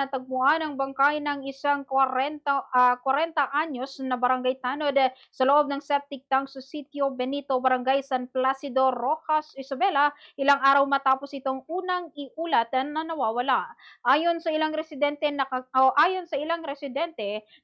Natagpuan ang bangkay ng isang 40 anyos na barangay tanod sa loob ng septic tank sa Sitio Benito, Barangay San Placido, Rojas, Isabela, ilang araw matapos itong unang iulat na nawawala. Ayon sa ilang residente,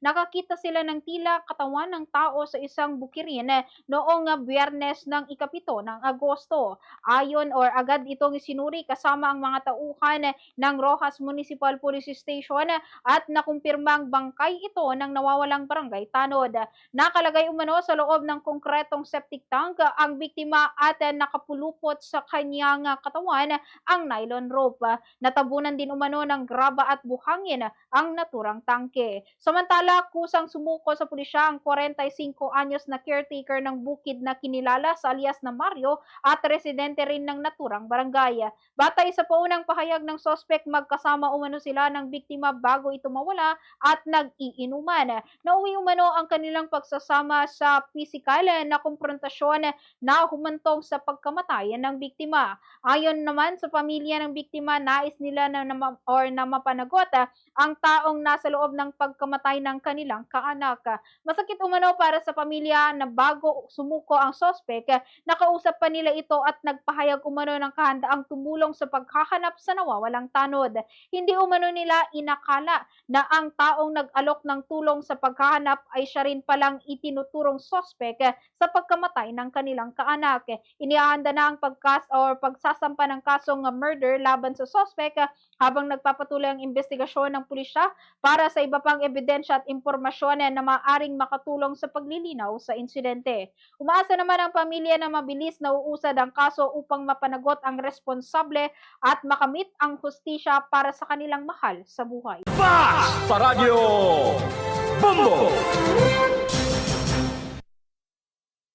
nakakita sila ng tila katawan ng tao sa isang bukirin noong Biyernes ng ikapito ng Agosto. Agad itong sinuri kasama ang mga tauhan ng Rojas Municipal Police Station at nakumpirmang bangkay ito ng nawawalang barangay tanod. Nakalagay umano sa loob ng konkretong septic tank ang biktima at nakapulupot sa kanyang katawan ang nylon rope. Natabunan din umano ng graba at buhangin ang naturang tangke. Samantala, kusang sumuko sa pulisya ang 45 anyos na caretaker ng bukid na kinilala sa alias na Mario at residente rin ng naturang barangay. Batay sa paunang pahayag ng sospek, magkasama umano sila ng biktima bago ito mawala at nag-iinuman. Nauwi umano ang kanilang pagsasama sa pisikal na konfrontasyon na humantong sa pagkamatay ng biktima. Ayon naman sa pamilya ng biktima, nais nila na mapanagot ang taong nasa loob ng pagkamatay ng kanilang kaanak. Masakit umano para sa pamilya na bago sumuko ang sospek, nakausap pa nila ito at nagpahayag umano ng kahandaang tumulong sa paghahanap sa nawawalang tanod. Hindi umano nila inakala na ang taong nag-alok ng tulong sa paghahanap ay siya rin palang itinuturong sospek sa pagkamatay ng kanilang kaanak. Inihahanda na ang pagsasampa ng kasong murder laban sa sospek habang nagpapatuloy ang investigasyon ng pulisya para sa iba pang ebidensya at impormasyon na maaaring makatulong sa paglilinaw sa insidente. Umaasa naman ang pamilya na mabilis na uusad ang kaso upang mapanagot ang responsable at makamit ang hustisya para sa kanilang mahal sa buhay. Fast sa radyo!